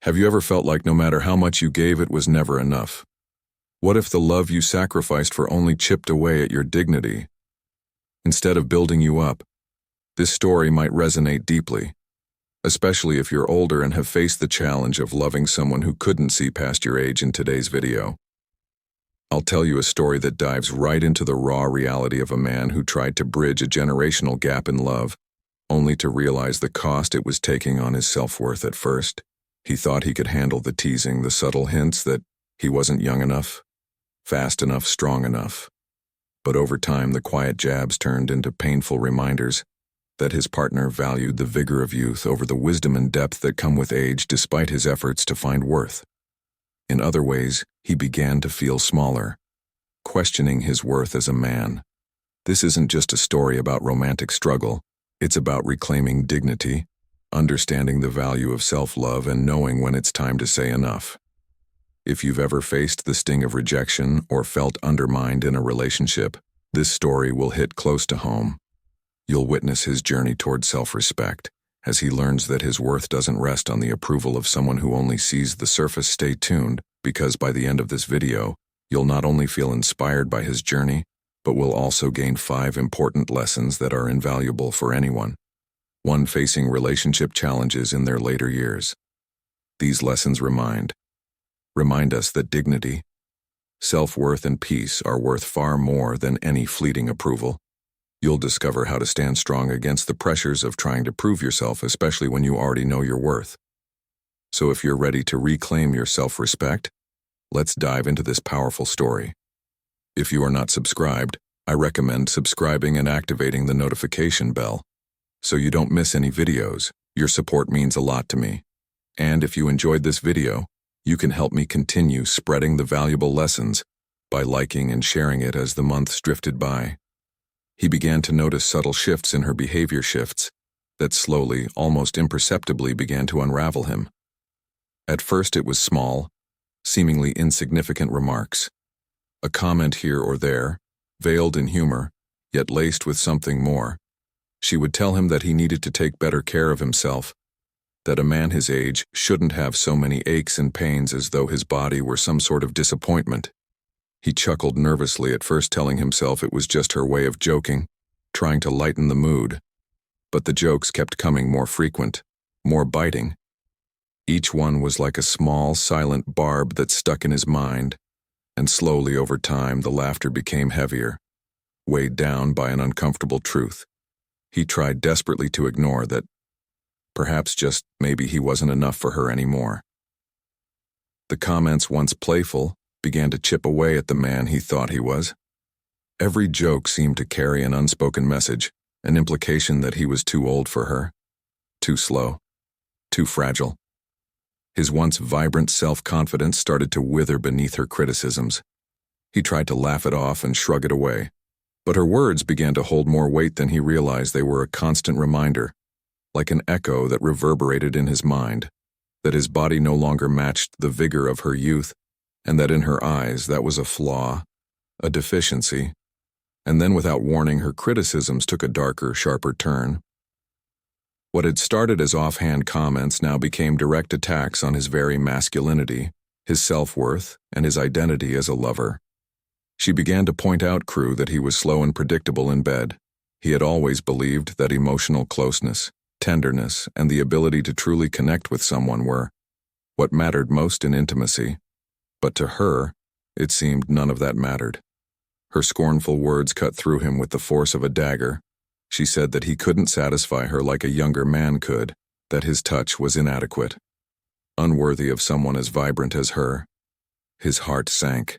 Have you ever felt like no matter how much you gave, it was never enough? What if the love you sacrificed for only chipped away at your dignity, instead of building you up? This story might resonate deeply, especially if you're older and have faced the challenge of loving someone who couldn't see past your age in today's video. I'll tell you a story that dives right into the raw reality of a man who tried to bridge a generational gap in love, only to realize the cost it was taking on his self-worth at first. He thought he could handle the teasing, the subtle hints that he wasn't young enough, fast enough, strong enough. But over time, the quiet jabs turned into painful reminders that his partner valued the vigor of youth over the wisdom and depth that come with age, despite his efforts to find worth. In other ways, he began to feel smaller, questioning his worth as a man. This isn't just a story about romantic struggle. It's about reclaiming dignity, understanding the value of self-love, and knowing when it's time to say enough. If you've ever faced the sting of rejection or felt undermined in a relationship, this story will hit close to home. You'll witness his journey toward self-respect, as he learns that his worth doesn't rest on the approval of someone who only sees the surface. Stay tuned, because by the end of this video, you'll not only feel inspired by his journey, but will also gain 5 important lessons that are invaluable for anyone facing relationship challenges in their later years. These lessons remind us that dignity, self-worth, and peace are worth far more than any fleeting approval. You'll discover how to stand strong against the pressures of trying to prove yourself, especially when you already know your worth. So if you're ready to reclaim your self-respect, let's dive into this powerful story. If you are not subscribed, I recommend subscribing and activating the notification bell so you don't miss any videos. Your support means a lot to me. And if you enjoyed this video, you can help me continue spreading the valuable lessons by liking and sharing it as the months drifted by. He began to notice subtle shifts in her behavior, shifts that slowly, almost imperceptibly, began to unravel him. At first it was small, seemingly insignificant remarks. A comment here or there, veiled in humor, yet laced with something more. She would tell him that he needed to take better care of himself, that a man his age shouldn't have so many aches and pains, as though his body were some sort of disappointment. He chuckled nervously at first, telling himself it was just her way of joking, trying to lighten the mood. But the jokes kept coming, more frequent, more biting. Each one was like a small, silent barb that stuck in his mind, and slowly over time the laughter became heavier, weighed down by an uncomfortable truth. He tried desperately to ignore that perhaps, just maybe, he wasn't enough for her anymore. The comments, once playful, began to chip away at the man he thought he was. Every joke seemed to carry an unspoken message, an implication that he was too old for her, too slow, too fragile. His once vibrant self-confidence started to wither beneath her criticisms. He tried to laugh it off and shrug it away, but her words began to hold more weight than he realized. They were a constant reminder, like an echo that reverberated in his mind, that his body no longer matched the vigor of her youth, and that in her eyes that was a flaw, a deficiency. And then, without warning, her criticisms took a darker, sharper turn. What had started as offhand comments now became direct attacks on his very masculinity, his self-worth, and his identity as a lover. She began to point out, that he was slow and predictable in bed. He had always believed that emotional closeness, tenderness, and the ability to truly connect with someone were what mattered most in intimacy. But to her, it seemed none of that mattered. Her scornful words cut through him with the force of a dagger. She said that he couldn't satisfy her like a younger man could, that his touch was inadequate, unworthy of someone as vibrant as her. His heart sank.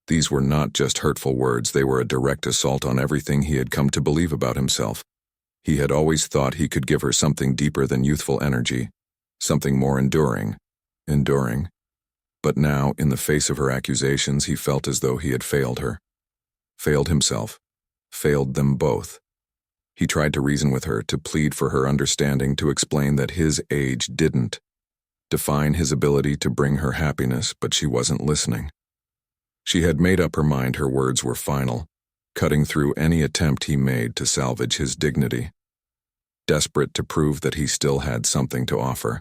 These were not just hurtful words, they were a direct assault on everything he had come to believe about himself. He had always thought he could give her something deeper than youthful energy, something more enduring. But now, in the face of her accusations, he felt as though he had failed her, failed himself, failed them both. He tried to reason with her, to plead for her understanding, to explain that his age didn't define his ability to bring her happiness, but she wasn't listening. She had made up her mind. Her words were final, cutting through any attempt he made to salvage his dignity. Desperate to prove that he still had something to offer,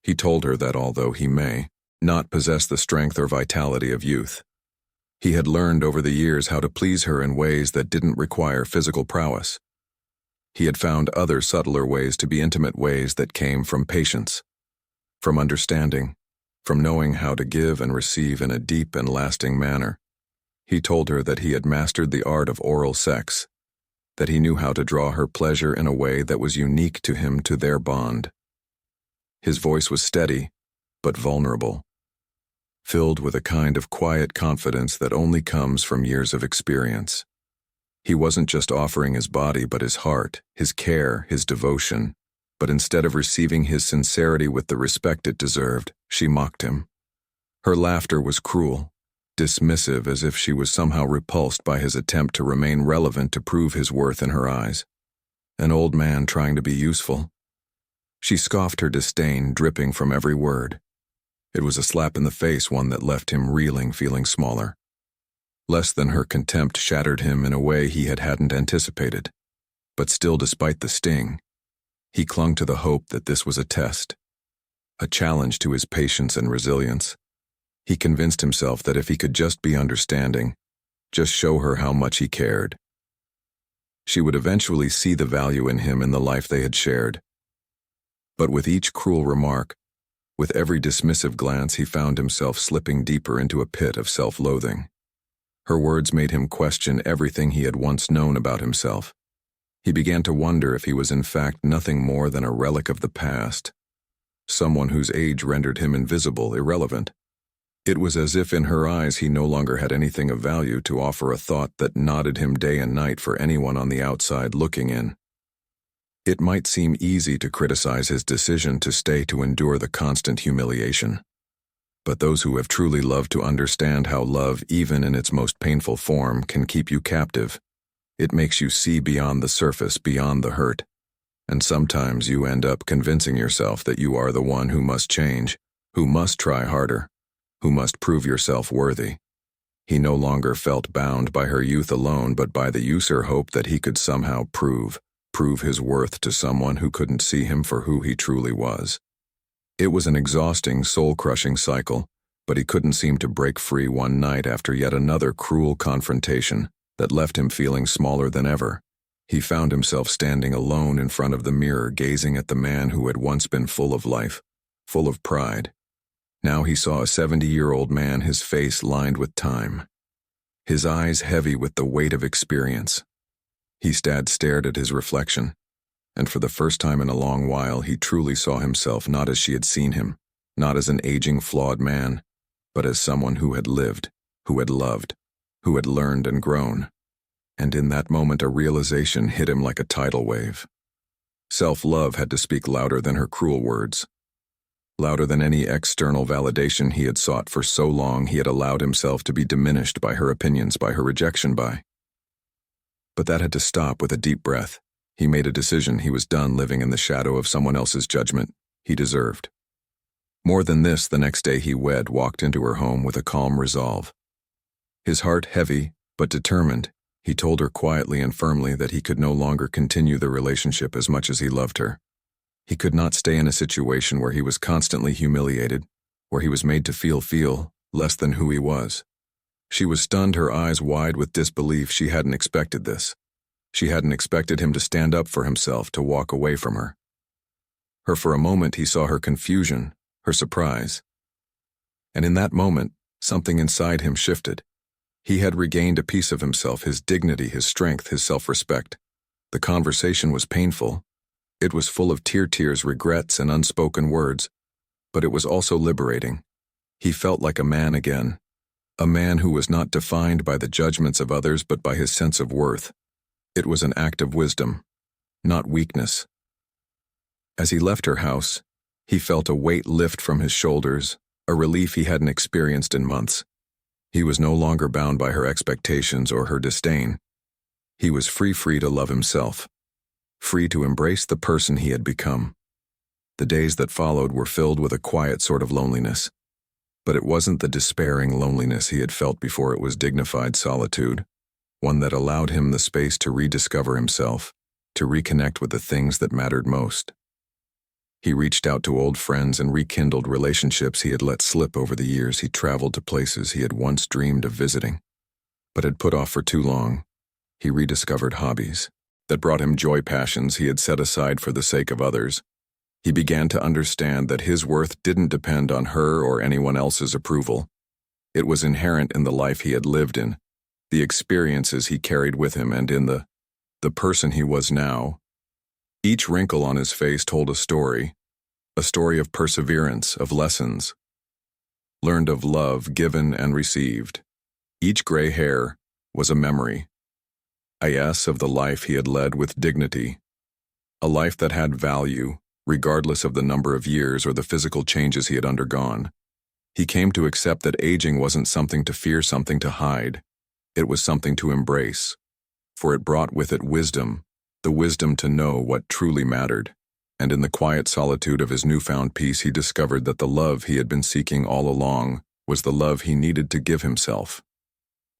He told her that although he may not possess the strength or vitality of youth, he had learned over the years how to please her in ways that didn't require physical prowess. He had found other subtler ways to be intimate, ways that came from patience, from understanding, from knowing how to give and receive in a deep and lasting manner. He told her that he had mastered the art of oral sex, that he knew how to draw her pleasure in a way that was unique to him, to their bond. His voice was steady, but vulnerable, filled with a kind of quiet confidence that only comes from years of experience. He wasn't just offering his body, but his heart, his care, his devotion. But instead of receiving his sincerity with the respect it deserved, she mocked him. Her laughter was cruel, dismissive, as if she was somehow repulsed by his attempt to remain relevant, to prove his worth in her eyes. An old man trying to be useful. She scoffed, her disdain dripping from every word. It was a slap in the face, one that left him reeling, feeling smaller. Less than her contempt shattered him in a way he hadn't anticipated. But still, despite the sting, he clung to the hope that this was a test, a challenge to his patience and resilience. He convinced himself that if he could just be understanding, just show her how much he cared, she would eventually see the value in him and the life they had shared. But with each cruel remark, with every dismissive glance, he found himself slipping deeper into a pit of self-loathing. Her words made him question everything he had once known about himself. He began to wonder if he was in fact nothing more than a relic of the past, someone whose age rendered him invisible, irrelevant. It was as if in her eyes he no longer had anything of value to offer, a thought that knotted him day and night for anyone on the outside looking in. It might seem easy to criticize his decision to stay, to endure the constant humiliation. But those who have truly loved to understand how love, even in its most painful form, can keep you captive. It makes you see beyond the surface, beyond the hurt. And sometimes you end up convincing yourself that you are the one who must change, who must try harder, who must prove yourself worthy. He no longer felt bound by her youth alone, but by the user hope that he could somehow prove his worth to someone who couldn't see him for who he truly was. It was an exhausting, soul-crushing cycle, but he couldn't seem to break free one night after yet another cruel confrontation that left him feeling smaller than ever. He found himself standing alone in front of the mirror, gazing at the man who had once been full of life, full of pride. Now he saw a 70-year-old man, his face lined with time, his eyes heavy with the weight of experience. He stared at his reflection, and for the first time in a long while he truly saw himself not as she had seen him, not as an aging, flawed man, but as someone who had lived, who had loved, who had learned and grown. And in that moment a realization hit him like a tidal wave. Self-love had to speak louder than her cruel words, louder than any external validation he had sought for so long. He had allowed himself to be diminished by her opinions, by her rejection, But that had to stop. With a deep breath, he made a decision. He was done living in the shadow of someone else's judgment. He deserved more than this. The next day he walked into her home with a calm resolve. His heart heavy, but determined, he told her quietly and firmly that he could no longer continue the relationship as much as he loved her. He could not stay in a situation where he was constantly humiliated, where he was made to feel less than who he was. She was stunned, her eyes wide with disbelief. She hadn't expected this. She hadn't expected him to stand up for himself, to walk away from her. For a moment he saw her confusion, her surprise. And in that moment, something inside him shifted. He had regained a piece of himself, his dignity, his strength, his self-respect. The conversation was painful. It was full of tears, regrets, and unspoken words, but it was also liberating. He felt like a man again, a man who was not defined by the judgments of others but by his sense of worth. It was an act of wisdom, not weakness. As he left her house, he felt a weight lift from his shoulders, a relief he hadn't experienced in months. He was no longer bound by her expectations or her disdain. He was free to love himself, free to embrace the person he had become. The days that followed were filled with a quiet sort of loneliness. But it wasn't the despairing loneliness he had felt before. It was dignified solitude, one that allowed him the space to rediscover himself, to reconnect with the things that mattered most. He reached out to old friends and rekindled relationships he had let slip over the years. He traveled to places he had once dreamed of visiting, but had put off for too long. He rediscovered hobbies that brought him joy, passions he had set aside for the sake of others. He began to understand that his worth didn't depend on her or anyone else's approval. It was inherent in the life he had lived in, the experiences he carried with him, and in the person he was now. Each wrinkle on his face told a story of perseverance, of lessons learned, of love given and received. Each gray hair was a memory, of the life he had led with dignity, a life that had value, regardless of the number of years or the physical changes he had undergone. He came to accept that aging wasn't something to fear, something to hide. It was something to embrace, for it brought with it wisdom, the wisdom to know what truly mattered. And in the quiet solitude of his newfound peace, he discovered that the love he had been seeking all along was the love he needed to give himself.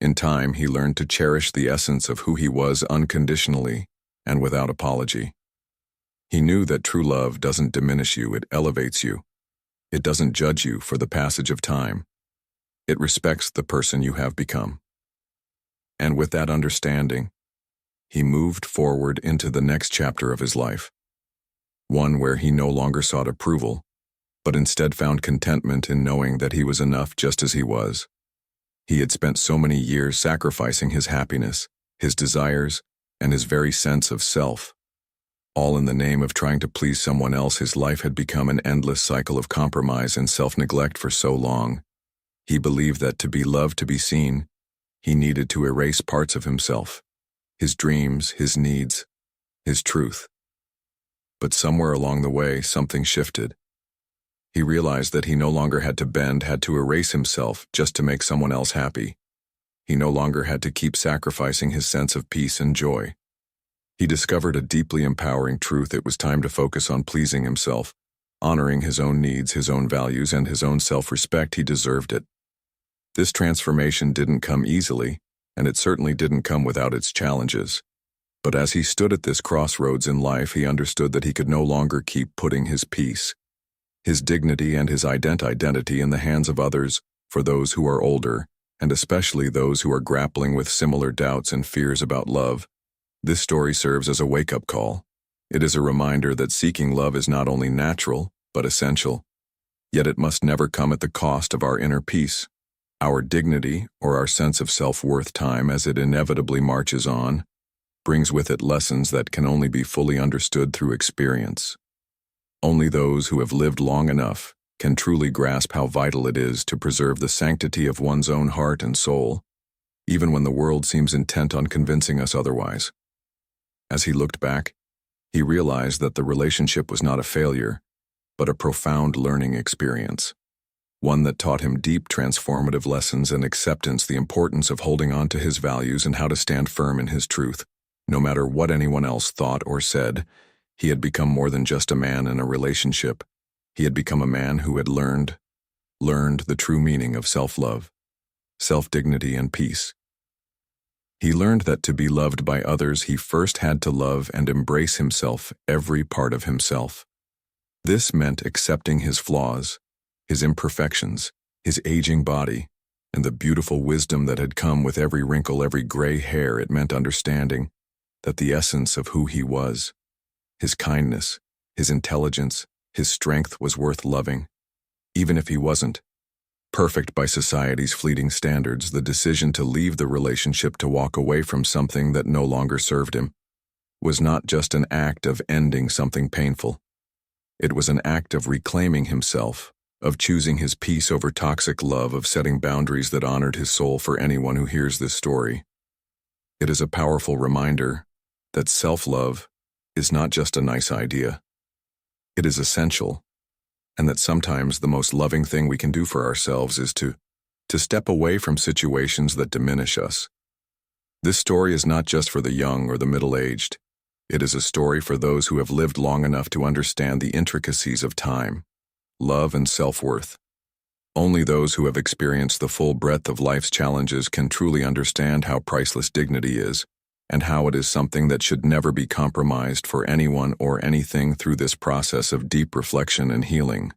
In time, he learned to cherish the essence of who he was unconditionally and without apology. He knew that true love doesn't diminish you, it elevates you. It doesn't judge you for the passage of time. It respects the person you have become. And with that understanding, he moved forward into the next chapter of his life, one where he no longer sought approval, but instead found contentment in knowing that he was enough just as he was. He had spent so many years sacrificing his happiness, his desires, and his very sense of self, all in the name of trying to please someone else. His life had become an endless cycle of compromise and self-neglect for so long. He believed that to be loved, to be seen, he needed to erase parts of himself, his dreams, his needs, his truth. But somewhere along the way, something shifted. He realized that he no longer had to bend, had to erase himself just to make someone else happy. He no longer had to keep sacrificing his sense of peace and joy. He discovered a deeply empowering truth. It was time to focus on pleasing himself, honoring his own needs, his own values, and his own self-respect. He deserved it. This transformation didn't come easily, and it certainly didn't come without its challenges. But as he stood at this crossroads in life, he understood that he could no longer keep putting his peace, his dignity, and his identity in the hands of others. For those who are older, and especially those who are grappling with similar doubts and fears about love, this story serves as a wake-up call. It is a reminder that seeking love is not only natural, but essential. Yet it must never come at the cost of our inner peace, our dignity, or our sense of self-worth. Time, as it inevitably marches on, brings with it lessons that can only be fully understood through experience. Only those who have lived long enough can truly grasp how vital it is to preserve the sanctity of one's own heart and soul, even when the world seems intent on convincing us otherwise. As he looked back, he realized that the relationship was not a failure, but a profound learning experience, one that taught him deep transformative lessons in acceptance, the importance of holding on to his values, and how to stand firm in his truth. No matter what anyone else thought or said, he had become more than just a man in a relationship. He had become a man who had learned the true meaning of self-love, self-dignity, and peace. He learned that to be loved by others, he first had to love and embrace himself, every part of himself. This meant accepting his flaws, his imperfections, his aging body, and the beautiful wisdom that had come with every wrinkle, every gray hair. It meant understanding that the essence of who he was, his kindness, his intelligence, his strength, was worth loving, even if he wasn't perfect by society's fleeting standards. The decision to leave the relationship, to walk away from something that no longer served him, was not just an act of ending something painful. It was an act of reclaiming himself, of choosing his peace over toxic love, of setting boundaries that honored his soul. For anyone who hears this story, it is a powerful reminder that self-love is not just a nice idea. It is essential, and that sometimes the most loving thing we can do for ourselves is to step away from situations that diminish us. This story is not just for the young or the middle-aged. It is a story for those who have lived long enough to understand the intricacies of time, love, and self-worth. Only those who have experienced the full breadth of life's challenges can truly understand how priceless dignity is, and how it is something that should never be compromised for anyone or anything through this process of deep reflection and healing.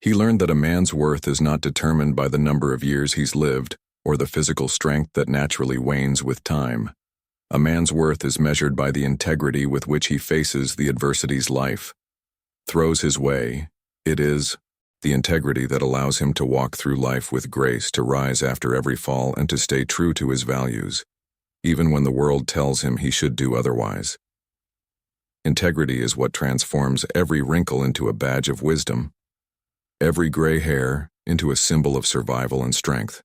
He learned that a man's worth is not determined by the number of years he's lived or the physical strength that naturally wanes with time. A man's worth is measured by the integrity with which he faces the adversities life throws his way. It is the integrity that allows him to walk through life with grace, to rise after every fall, and to stay true to his values, even when the world tells him he should do otherwise. Integrity is what transforms every wrinkle into a badge of wisdom, every gray hair into a symbol of survival and strength.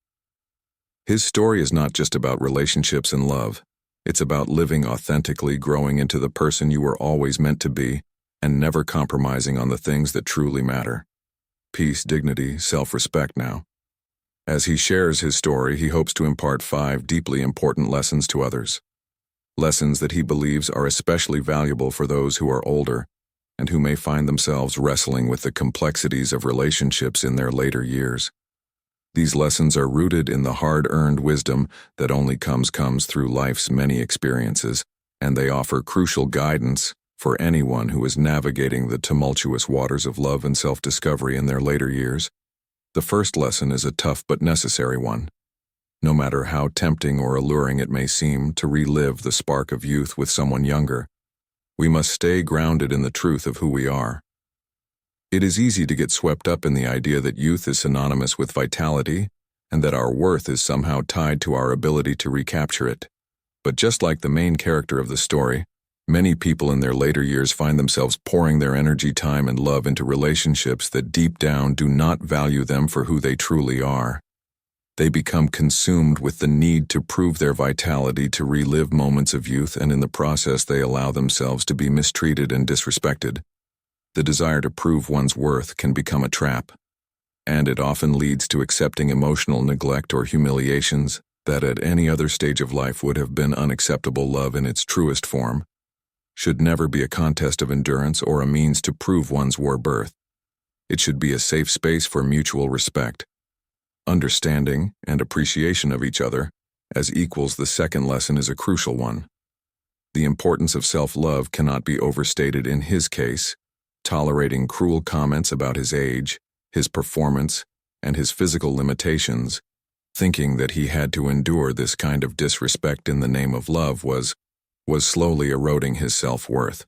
His story is not just about relationships and love. It's about living authentically, growing into the person you were always meant to be, and never compromising on the things that truly matter. Peace, dignity, self-respect now. As he shares his story, he hopes to impart 5 deeply important lessons to others. Lessons that he believes are especially valuable for those who are older and who may find themselves wrestling with the complexities of relationships in their later years. These lessons are rooted in the hard-earned wisdom that only comes through life's many experiences, and they offer crucial guidance for anyone who is navigating the tumultuous waters of love and self-discovery in their later years. The first lesson is a tough but necessary one. No matter how tempting or alluring it may seem to relive the spark of youth with someone younger, we must stay grounded in the truth of who we are. It is easy to get swept up in the idea that youth is synonymous with vitality and that our worth is somehow tied to our ability to recapture it. But just like the main character of the story, many people in their later years find themselves pouring their energy, time, and love into relationships that deep down do not value them for who they truly are. They become consumed with the need to prove their vitality, to relive moments of youth, and in the process they allow themselves to be mistreated and disrespected. The desire to prove one's worth can become a trap, and it often leads to accepting emotional neglect or humiliations that at any other stage of life would have been unacceptable. Love in its truest form should never be a contest of endurance or a means to prove one's worth. It should be a safe space for mutual respect, understanding, and appreciation of each other as equals. The second lesson is a crucial one. The importance of self-love cannot be overstated in his case. Tolerating cruel comments about his age, his performance, and his physical limitations, thinking that he had to endure this kind of disrespect in the name of love was slowly eroding his self-worth.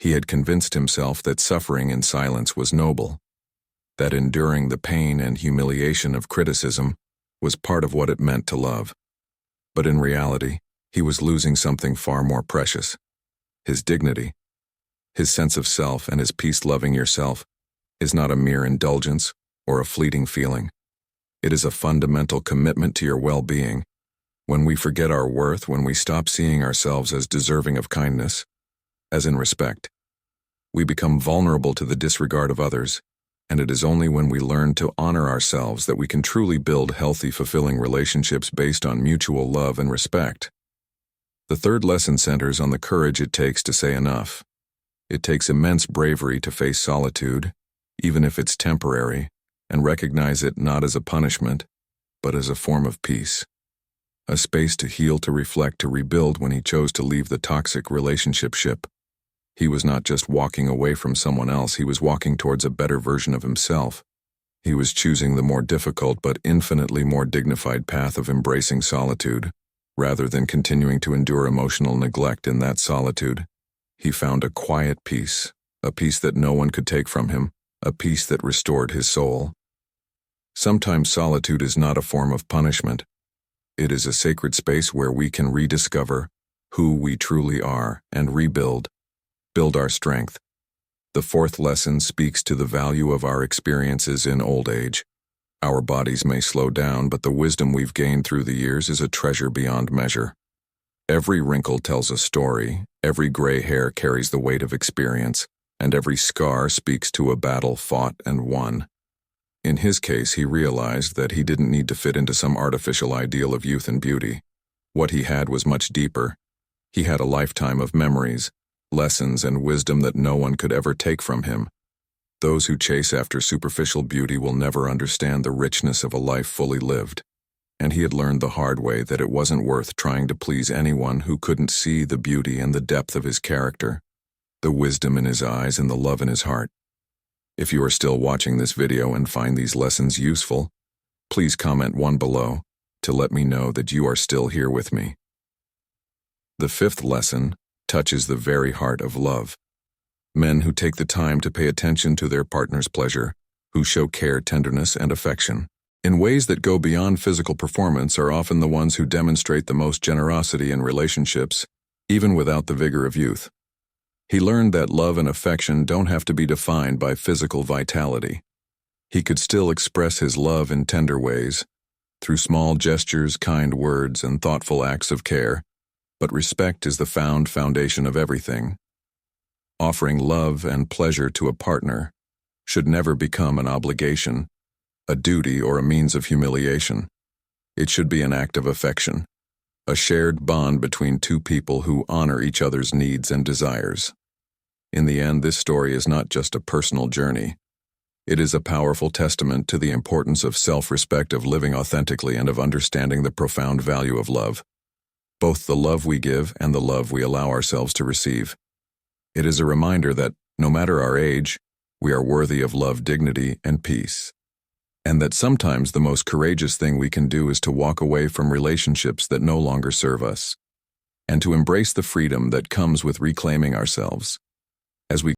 He had convinced himself that suffering in silence was noble, that enduring the pain and humiliation of criticism was part of what it meant to love. But in reality, he was losing something far more precious: his dignity. His sense of self and his peace. Loving yourself is not a mere indulgence or a fleeting feeling. It is a fundamental commitment to your well-being. When we forget our worth, when we stop seeing ourselves as deserving of kindness, as in respect, we become vulnerable to the disregard of others, and it is only when we learn to honor ourselves that we can truly build healthy, fulfilling relationships based on mutual love and respect. The third lesson centers on the courage it takes to say enough. It takes immense bravery to face solitude, even if it's temporary, and recognize it not as a punishment, but as a form of peace. A space to heal, to reflect, to rebuild. When he chose to leave the toxic relationship ship, he was not just walking away from someone else, he was walking towards a better version of himself. He was choosing the more difficult but infinitely more dignified path of embracing solitude, rather than continuing to endure emotional neglect in that solitude. He found a quiet peace, a peace that no one could take from him, a peace that restored his soul. Sometimes solitude is not a form of punishment. It is a sacred space where we can rediscover who we truly are and build our strength. The fourth lesson speaks to the value of our experiences in old age. Our bodies may slow down, but the wisdom we've gained through the years is a treasure beyond measure. Every wrinkle tells a story, every gray hair carries the weight of experience, and every scar speaks to a battle fought and won. In his case, he realized that he didn't need to fit into some artificial ideal of youth and beauty. What he had was much deeper. He had a lifetime of memories, lessons, and wisdom that no one could ever take from him. Those who chase after superficial beauty will never understand the richness of a life fully lived. and he had learned the hard way that it wasn't worth trying to please anyone who couldn't see the beauty and the depth of his character, the wisdom in his eyes and the love in his heart. If you are still watching this video and find these lessons useful, please comment 1 below to let me know that you are still here with me. The 5th lesson touches the very heart of love. Men who take the time to pay attention to their partner's pleasure, who show care, tenderness, and affection in ways that go beyond physical performance, are often the ones who demonstrate the most generosity in relationships, even without the vigor of youth. He learned that love and affection don't have to be defined by physical vitality. He could still express his love in tender ways, through small gestures, kind words, and thoughtful acts of care, but respect is the foundation of everything. Offering love and pleasure to a partner should never become an obligation, a duty, or a means of humiliation. It should be an act of affection, a shared bond between two people who honor each other's needs and desires. In the end, this story is not just a personal journey. It is a powerful testament to the importance of self-respect, of living authentically, and of understanding the profound value of love, both the love we give and the love we allow ourselves to receive. It is a reminder that, no matter our age, we are worthy of love, dignity, and peace. And that sometimes the most courageous thing we can do is to walk away from relationships that no longer serve us, and to embrace the freedom that comes with reclaiming ourselves. As we